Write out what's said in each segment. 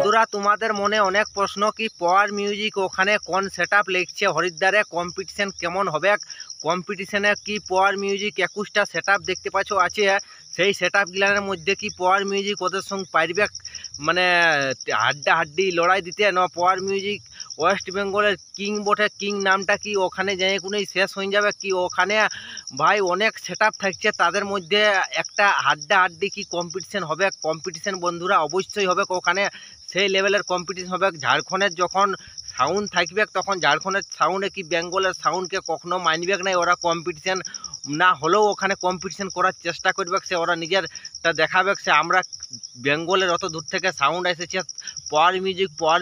বন্ধুরা তোমাদের মনে অনেক প্রশ্ন কি পাওয়ার মিউজিক ওখানে কোন সেটআপ লিখছে হরিদ্বারে কম্পিটিশন কেমন হবে কম্পিটিশনে কি পাওয়ার মিউজিক 21টা সেটআপ দেখতে পাচ্ছ আছে সেই সেটআপ গুলার মধ্যে কি পাওয়ার মিউজিক ওদের সঙ্গে পারবে মানে হাড্ডাহাড্ডি লড়াই দিতে না পাওয়ার মিউজিক ওয়েস্ট বেঙ্গলের কিং বটে কিং নামটা কি ওখানে যাই কোনোই শেষ হয়ে যাবে কি ওখানে ভাই অনেক সেটআপ থাকছে তাদের মধ্যে একটা হাড্ডাহাড্ডি কি কম্পিটিশন হবে কম্পিটিশন বন্ধুরা অবশ্যই হবে ওখানে সেই লেভেলের কম্পিটিশন হবে ঝাড়খণ্ডের যখন সাউন্ড থাকবে তখন ঝাড়খণ্ডের সাউন্ডে কি বেঙ্গলের সাউন্ডকে কখনো মানবে নাই ওরা কম্পিটিশন না হলেও ওখানে কম্পিটিশন করার চেষ্টা করবে সে ওরা নিজেরটা দেখাবে সে আমরা বেঙ্গলের অত দূর থেকে সাউন্ড এসেছে পাওয়ার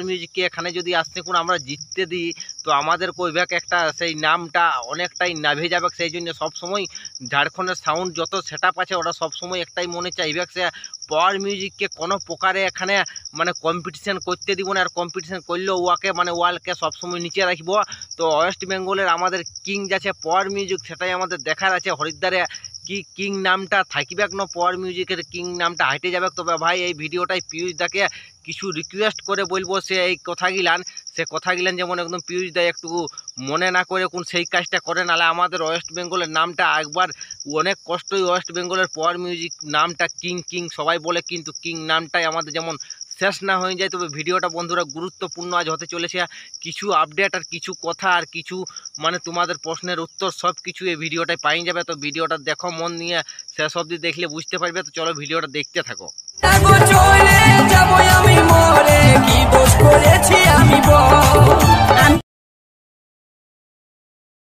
মিউজিককে এখানে যদি আসতে কোন আমরা জিততে দিই তো আমাদের কইবেক একটা সেই নামটা অনেকটাই নাভে যাবে সেই জন্য সবসময় ঝাড়খণ্ডের সাউন্ড যত সেটআপ আছে ওরা সবসময় একটাই মনে চাইবে সে পাওয়ার মিউজিককে কোনো প্রকারে এখানে মানে কম্পিটিশন করতে দিব না আর কম্পিটিশন করলেও ওয়াকে মানে ওয়ালকে সবসময় নিচে রাখবো তো ওয়েস্ট বেঙ্গলের আমাদের কিং যাচ্ছে পাওয়ার মিউজিক সেটাই আমাদের দেখার আছে হরিদ্বারে কি কিং নামটা থাকবে না পাওয়ার মিউজিকের কিং নামটা হাইটে যাবে তবে ভাই এই ভিডিওটাই পিয়ুষ দাকে কিছু রিকোয়েস্ট করে বলবো সে এই কথাগুলান যেমন একদম পিয়ুষ দা একটু মনে না করে কোন সেই কাজটা করে নাহলে আমাদের ওয়েস্ট বেঙ্গলের নামটা একবার অনেক কষ্টই ওয়েস্ট বেঙ্গলের পাওয়ার মিউজিক নামটা কিং সবাই বলে কিন্তু কিং নামটাই আমাদের যেমন শেষ না হয়ে যায় তবে ভিডিওটা বন্ধুরা গুরুত্বপূর্ণ আজ হতে চলেছে কিছু আপডেট আর কিছু কথা আর কিছু মানে তোমাদের প্রশ্নের উত্তর সব কিছু এই ভিডিওটায় পাই যাবে তো ভিডিওটা দেখো মন নিয়ে শেষ অবধি দেখলে বুঝতে পারবে তো চলো ভিডিওটা দেখতে থাকো।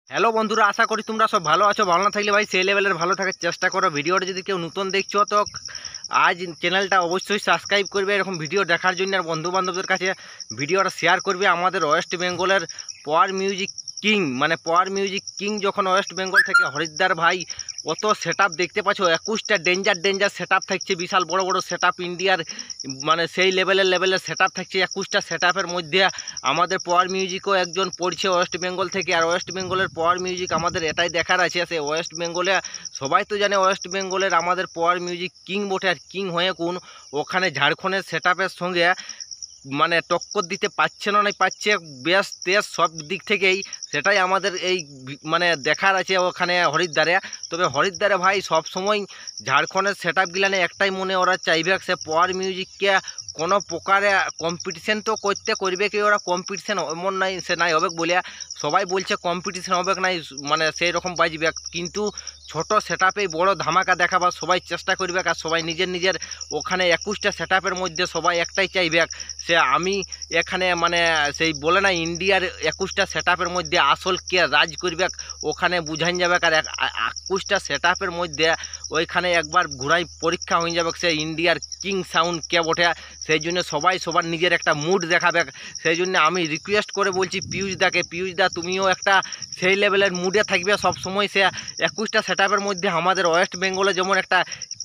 হ্যালো বন্ধুরা আশা করি তোমরা সব ভালো আছো ভালো না থাকলে ভাই সেই লেভেলের ভালো থাকার চেষ্টা করো ভিডিওটা যদি কেউ নতুন দেখছো তো আজ চ্যানেলটা অবশ্যই সাবস্ক্রাইব করবে এরকম ভিডিও দেখার জন্য আর বন্ধু বান্ধবদের কাছে ভিডিওটা শেয়ার করবে আমাদের ওয়েস্ট বেঙ্গলের পাওয়ার মিউজিক কিং মানে পাওয়ার মিউজিক কিং যখন ওয়েস্ট বেঙ্গল থেকে হরিদ্বার ভাই অত সেটআপ দেখতে পাচ্ছ 21টা ডেঞ্জার সেটআপ থাকছে বিশাল বড় বড় সেটআপ ইন্ডিয়ার মানে সেই লেভেলের সেটআপ থাকছে 21টা সেটআপের মধ্যে আমাদের পাওয়ার মিউজিকও একজন পড়ছে ওয়েস্ট বেঙ্গল থেকে আর ওয়েস্ট বেঙ্গলের পাওয়ার মিউজিক আমাদের এটাই দেখার আছে সে ওয়েস্ট বেঙ্গলে সবাই তো জানে ওয়েস্ট বেঙ্গলের আমাদের পাওয়ার মিউজিক কিং বটে আর কিং হয়ে কোন ওখানে ঝাড়খণ্ডের সেটআপের সঙ্গে মানে টক্কর দিতে পারছে না পাচ্ছে বেশ তেজ সব দিক থেকেই সেটাই আমাদের এই মানে দেখার আছে ওখানে হরিদ্বারে তবে হরিদ্বারে ভাই সব সময় ঝাড়খণ্ডের সেটআপগুলানে একটাই মনে ওরা চাইবে সে পাওয়ার মিউজিককে কোনো প্রকারে কম্পিটিশন তো করবে কি ওরা কম্পিটিশন এমন নাই সে নাই হবে বলে সবাই বলছে কম্পিটিশন হবে নাই মানে সেই রকম বাজবে কিন্তু ছোট সেটআপেই বড় ধামাকা দেখাবার সবাই চেষ্টা করবে আর সবাই নিজের ওখানে 21টা সেটআপের মধ্যে সবাই একটাই চাইবে সে আমি এখানে মানে সেই বলে না ইন্ডিয়ার 21টা সেটআপের মধ্যে আসল কে রাজ করবে ওখানে বুঝান যাবে আর 21টা সেটআপের মধ্যে ওইখানে একবার ঘুরাই পরীক্ষা হয়ে যাবে সে ইন্ডিয়ার কিং সাউন্ড কে বটে সেই জন্য সবাই সবার নিজের একটা মুড দেখাবে সেই জন্য আমি রিকোয়েস্ট করে বলছি পিয়ুষ দা তুমিও একটা সেই লেভেলের মুডে থাকবে সবসময় সে 21টা সেটআপের মধ্যে আমাদের ওয়েস্ট বেঙ্গলে যেমন একটা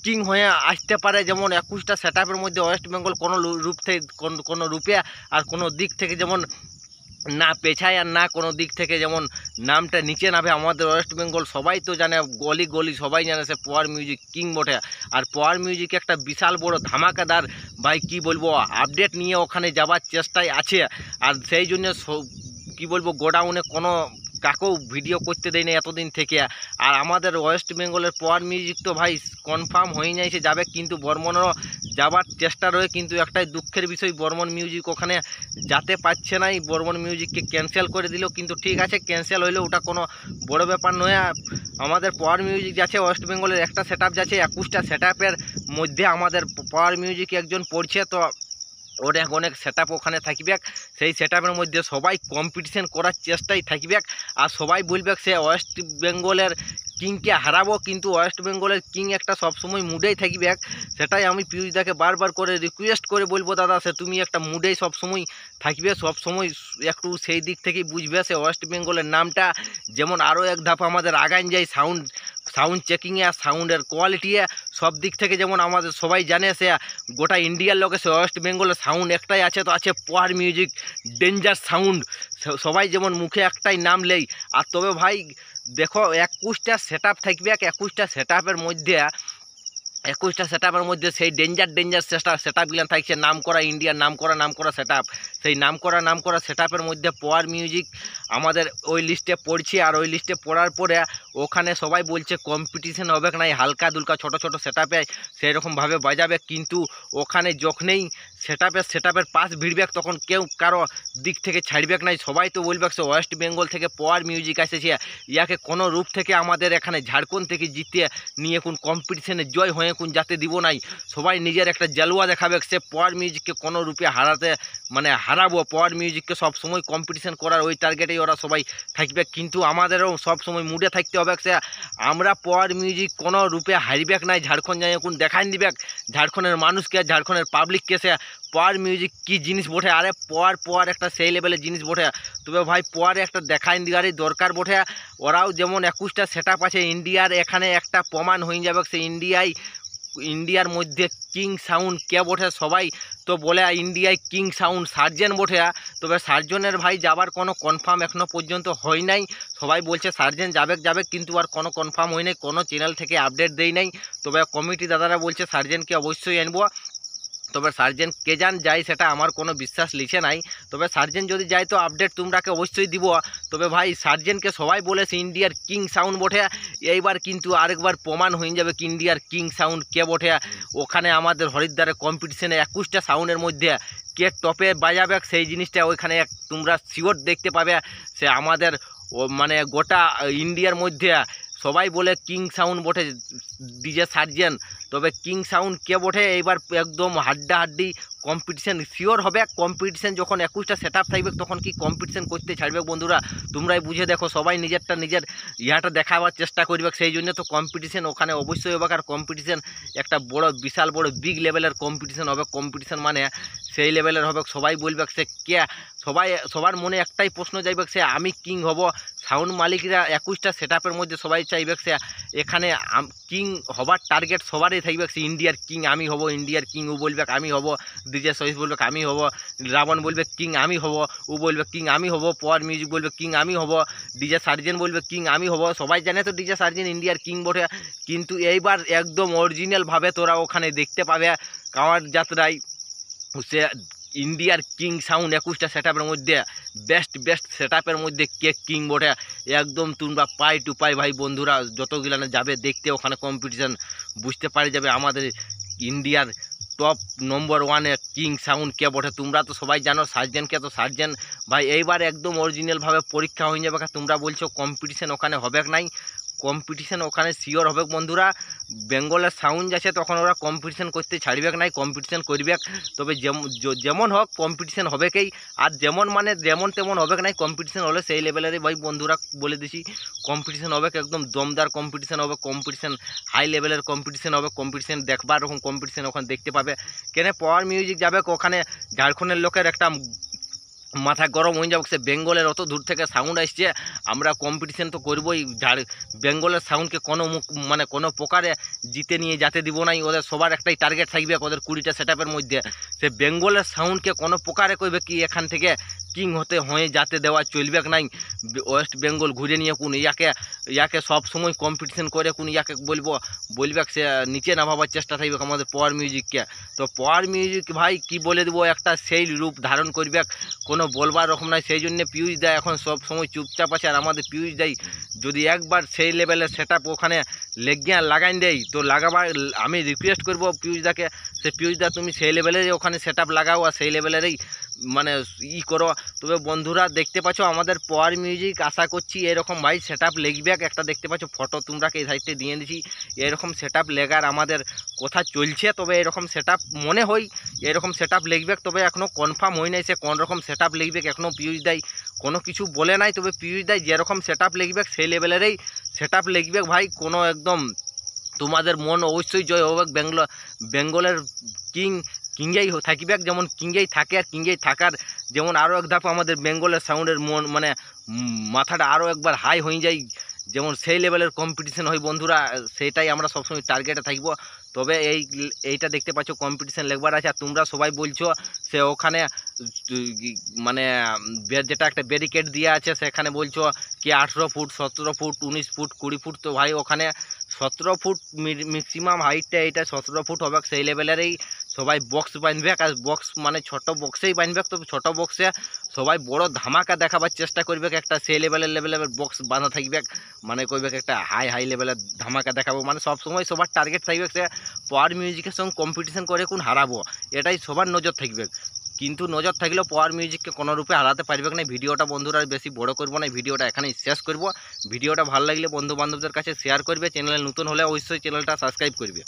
কিং হয়ে আসতে পারে যেমন 21টা সেটআপের মধ্যে ওয়েস্ট বেঙ্গল কোনো রূপে আর কোনো দিক থেকে যেমন না পেছায় আর না কোনো দিক থেকে যেমন নামটা নিচে নামে আমাদের ওয়েস্ট বেঙ্গল সবাই তো জানে গলি সবাই জানে সে পাওয়ার মিউজিক কিং বটে আর পাওয়ার মিউজিক একটা বিশাল বড় ধামাকাদার ভাই কি বলবো আপডেট নিয়ে ওখানে যাবার চেষ্টায় আছে আর সেই জন্য কি বলবো গোডাউনে কোনো কাকেও ভিডিও করতে দেয় না এতদিন থেকে আর আমাদের ওয়েস্ট বেঙ্গলের পাওয়ার মিউজিক তো ভাই কনফার্ম হয়ে যাইছে যাবে কিন্তু বর্মনেরও যাবার চেষ্টা রয়ে কিন্তু একটাই দুঃখের বিষয় বর্মন মিউজিক ওখানে যেতে পারছে না বর্মন মিউজিককে ক্যান্সেল করে দিল কিন্তু ঠিক আছে ক্যান্সেল হইলে ওটা কোনো বড় ব্যাপার নয় আমাদের পাওয়ার মিউজিক যাচ্ছে ওয়েস্ট বেঙ্গলের একটা সেটআপ যাচ্ছে 21টা সেটআপের মধ্যে আমাদের পাওয়ার মিউজিক একজন পড়ছে তো অনেক সেটআপ ওখানে থাকবে সেই সেটআপের মধ্যে সবাই কম্পিটিশন করার চেষ্টায় থাকবে আর সবাই বলবে সে ওয়েস্ট বেঙ্গলের কিংকে হারাবো কিন্তু ওয়েস্ট বেঙ্গলের কিং একটা সবসময় মুডেই থাকবে সেটাই আমি পিয়ুষ দাকে বারবার করে রিকোয়েস্ট করে বলবো দাদা সে তুমি একটা মুডেই সবসময় থাকবে সবসময় একটু সেই দিক থেকেই বুঝবে সে ওয়েস্ট বেঙ্গলের নামটা যেমন আরও এক ধাপ আমাদের আগান যায় সাউন্ড চেকিংয়ে সাউন্ডের কোয়ালিটি সব দিক থেকে যেমন আমাদের সবাই জানে সে গোটা ইন্ডিয়ার লোকে সে ওয়েস্ট বেঙ্গলের সাউন্ড একটাই আছে তো আছে পাওয়ার মিউজিক ডেঞ্জার সাউন্ড সবাই যেমন মুখে একটাই নাম লেই আর তবে ভাই দেখো 21টা সেটআপ থাকবে 21টা সেটআপের মধ্যে 21টা সেট আপের মধ্যে সেই ডেঞ্জার সেট আপগুলো থাকছে নাম করা ইন্ডিয়ার নাম করা সেট আপ। সেই নাম করা সেট আপের মধ্যে পাওয়ার মিউজিক আমাদের ওই লিস্টে পড়ছে। আর ওই লিস্টে পড়ার পরে ওখানে সবাই বলছে কম্পিটিশন হবে না, হালকা দুলকা ছোটো সেট আপে সেই রকমভাবে বাজাবে। কিন্তু ওখানে যখনই সেট আপের পাশ ভিড়বে তখন কেউ কারো দিক থেকে ছাড়বে নাই, সবাই তো বলবে সে ওয়েস্ট বেঙ্গল থেকে পাওয়ার মিউজিক এসেছে, ইয়াকে কোনো রূপ থেকে আমাদের এখানে ঝাড়খণ্ড থেকে জিতে নিয়ে কোন কম্পিটিশনে জয় হয়ে কোন যাতে দিব নাই। সবাই নিজের একটা জালুয়া দেখাবে, সে পাওয়ার মিউজিককে কোনো রূপে হারাবো। পাওয়ার মিউজিককে সবসময় কম্পিটিশন করার ওই টার্গেটেই ওরা সবাই থাকবে। কিন্তু আমাদেরও সবসময় মুডে থাকতে হবে সে আমরা পাওয়ার মিউজিক কোনো রূপে হারবে নাই। ঝাড়খণ্ড যাই কোন দেখাই দিবে ঝাড়খণ্ডের মানুষকে, ঝাড়খণ্ডের পাবলিককে সে পাওয়ার মিউজিক কী জিনিস বটে। আরে পাওয়ার একটা সেই লেভেলের জিনিস বটে। তবে ভাই পাওয়ারে একটা দেখাই দেওয়ারই দরকার বটে। ওরাও যেমন 21টা সেট আপ আছে ইন্ডিয়ার, এখানে একটা প্রমাণ হয়ে যাবে সে ইন্ডিয়ার মধ্যে কিং সাউন্ড কে বটে। সবাই তো বলে ইন্ডিয়ায় কিং সাউন্ড সার্জেন বটে, তবে সার্জনের ভাই যাবার কোনো কনফার্ম এখনও পর্যন্ত হয় নাই। সবাই বলছে সার্জেন যাবে কিন্তু আর কোনো কনফার্ম হয় নাই, কোনো চ্যানেল থেকে আপডেট দেয় নাই। তবে কমিটি দাদারা বলছে সার্জেনকে অবশ্যই আনবো। তবে সার্জেন কে যায় সেটা আমার কোনো বিশ্বাস লিখে নাই। তবে সার্জেন যদি যায় তো আপডেট তোমরাকে অবশ্যই দিব। তবে ভাই সার্জেনকে সবাই বলেছে ইন্ডিয়ার কিং সাউন্ড বটে, এইবার কিন্তু আরেকবার প্রমাণ হয়ে যাবে কি ইন্ডিয়ার কিং সাউন্ড কে বটে। ওখানে আমাদের হরিদ্বারের কম্পিটিশনে 21টা সাউন্ডের মধ্যে কে টপে বাজাবে সেই জিনিসটা ওইখানে তোমরা শিওর দেখতে পাবে। সে আমাদের মানে গোটা ইন্ডিয়ার মধ্যে সবাই বলে কিং সাউন্ড বটে ডিজে সার্জেন। তবে কিং সাউন্ড কে বটে এইবার একদম হাড্ডাহাড্ডি কম্পিটিশান শিওর হবে। কম্পিটিশান যখন 21টা সেট আপ থাকবে তখন কি কম্পিটিশান করতে ছাড়বে বন্ধুরা, তোমরাই বুঝে দেখো। সবাই নিজের ইহাটা দেখাবার চেষ্টা করবে, সেই জন্য তো কম্পিটিশান ওখানে অবশ্যই হবে। আর কম্পিটিশান একটা বিশাল বড় বিগ লেভেলের কম্পিটিশান হবে। কম্পিটিশান মানে সেই লেভেলের হবে, সবাই বলবে সে কে, সবার মনে একটাই প্রশ্ন যাইবে সে আমি কিং হব। সাউন্ড মালিকরা 21টা সেট আপের মধ্যে সবাই চাইবে সে এখানে কিং হবার টার্গেট সবারই থাকবে সে ইন্ডিয়ার কিং আমি হব, ইন্ডিয়ার কিং ও বলবে আমি হব, ডিজে সহিস বলবে আমি হব, রাবণ বলবে কিং আমি হব, ও বলবে কিং আমি হব, পাওয়ার মিউজিক বলবে কিং আমি হব, ডিজে সার্জেন বলবে কিং আমি হব। সবাই জানে তো ডিজে সার্জেন ইন্ডিয়ার কিং বটে। কিন্তু এইবার একদম অরিজিনালভাবে তোরা ওখানে দেখতে পাবে কাওয়ার যাত্রায় সে ইন্ডিয়ার কিং সাউন্ড 21টা সেট আপের মধ্যে বেস্ট সেট আপের মধ্যে কে কিং বটে। একদম তোমরা পাই টু পাই ভাই বন্ধুরা যতগুলানে যাবে দেখতে ওখানে কম্পিটিশান বুঝতে পারে যাবে আমাদের ইন্ডিয়ার টপ নম্বর 1-এ কিং সাউন্ড কে বটে। তোমরা তো সবাই জানো সার্জেনকে, তো সার্জেন ভাই এইবার একদম অরিজিনালভাবে পরীক্ষা হয়ে যাবে। তোমরা বলছো কম্পিটিশান ওখানে হবে নাই, কম্পিটিশান ওখানে শিওর হবে বন্ধুরা। বেঙ্গলের সাউন্ড আছে তখন ওরা কম্পিটিশান করতে ছাড়বে নাই, কম্পিটিশান করবে। তবে যেমন হোক কম্পিটিশান হবেকেই, আর যেমন তেমন হবে নাই। কম্পিটিশান হলে সেই লেভেলেরই ভাই বন্ধুরা বলে দিছি কম্পিটিশান হবে, একদম দমদার কম্পিটিশান হবে। কম্পিটিশান হাই লেভেলের কম্পিটিশান হবে, কম্পিটিশান দেখবার রকম কম্পিটিশান ওখানে দেখতে পাবে। কেন পাওয়ার মিউজিক যাবে ওখানে ঝাড়খণ্ডের লোকের একটা মাথা গরম হয়ে যাবে, সে বেঙ্গলের অত দূর থেকে সাউন্ড আসছে, আমরা কম্পিটিশান তো করবোই। বেঙ্গলের সাউন্ডকে কোনো প্রকারে জিতে নিয়ে যেতে দিব নাই। ওদের সবার একটাই টার্গেট থাকবে, ওদের 20টা সেট আপের মধ্যে সে বেঙ্গলের সাউন্ডকে কোনো প্রকারে করবে কি এখান থেকে কিং হয়ে যাতে দেওয়া চলবে নাই। ওয়েস্ট বেঙ্গল ঘুরে নিয়ে কোন ইয়াকে সব সময় কম্পিটিশান করে কোন ইয়াকে বলবে সে নিচে নামাবার চেষ্টা থাকবে আমাদের পাওয়ার মিউজিককে। তো পাওয়ার মিউজিক ভাই কি বলে দেবো, একটা সেই রূপ ধারণ করবে কোনো বলবার রকম নাই। সেই জন্যে পিউষ দেয় এখন সব সময় চুপচাপ আছে। আর আমাদের পিউষ দেয় যদি একবার সেই লেভেলের সেট আপ ওখানে লাগাই দেয় তো আমি রিকোয়েস্ট করবো পিউষদাকে, সে পিউষদা তুমি সেই লেভেলেরই ওখানে সেট আপ লাগাও আর সেই লেভেলেরই করো। তবে বন্ধুরা দেখতে পাচ্ছ আমাদের পাওয়ার মিউজিক আশা করছি এরকম ভাই সেট আপ লেগবে। একটা দেখতে পাচ্ছ ফটো তোমরাকে এই সাইডে দিয়ে দিছি, এরকম সেট আপ লেগার আমাদের কথা চলছে। তবে এরকম সেট আপ মনে হয় এরকম সেট আপ লিখবে, তবে এখনও কনফার্ম হয় নাই সে কোন রকম সেট আপ লিখবে, এখনও পিউষ দেয় কোনো কিছু বলে নাই। তবে পিউষ দেয় যেরকম সেট আপ লিখবে সেই লেভেলেরই সেট আপ লিখবে ভাই। কোনো একদম তোমাদের মন অবশ্যই জয় হবে। বেঙ্গলের কিংয়েই থাকবে, যেমন কিংয়েই থাকে। আর কিংয়েই থাকার যেমন আরও এক ধাপ আমাদের বেঙ্গলের সাউন্ডের মাথাটা আরও একবার হাই হয়ে যায়, যেমন সেই লেভেলের কম্পিটিশান হয় বন্ধুরা। সেটাই আমরা সবসময় টার্গেটে থাকব। তবে এইটা দেখতে পাচ্ছ কম্পিটিশান লেখবার আছে। আর তোমরা সবাই বলছো সে ওখানে যেটা একটা ব্যারিকেড দিয়ে আছে সেখানে বলছো কি 18 ফুট 17 ফুট 19 ফুট 20 ফুট। তো ভাই ওখানে 17 ফুট ম্যাক্সিমাম হাইটটা এটা 17 ফুট হবে, সেই লেভেলেরই সবাই বক্স বাঁধবে। আর বক্স মানে ছোট বক্সেই বাঁধবে, তো ছোট বক্সে সবাই বড় ধামাকা দেখাবার চেষ্টা করবে, একটা সেই লেভেলের বক্স বাঁধা থাকবে, মানে করবে একটা হাই লেভেলের ধামাকা দেখাবো। মানে সবসময় সবার টার্গেট থাকবে সে পাওয়ার মিউজিকের সঙ্গে কম্পিটিশন করে কোন হারাবো, এটাই সবার নজর থাকবে। কিন্তু নজর থাকলেও পাওয়ার মিউজিককে কোনো রূপে হারাতে পারবে না। ভিডিওটা বন্ধুরা বেশি বড় করবো না, ভিডিওটা এখানেই শেষ করব। ভিডিওটা ভালো লাগলে বন্ধু বান্ধবদের কাছে শেয়ার করবে, চ্যানেলে নতুন হলে অবশ্যই চ্যানেলটা সাবস্ক্রাইব করবে।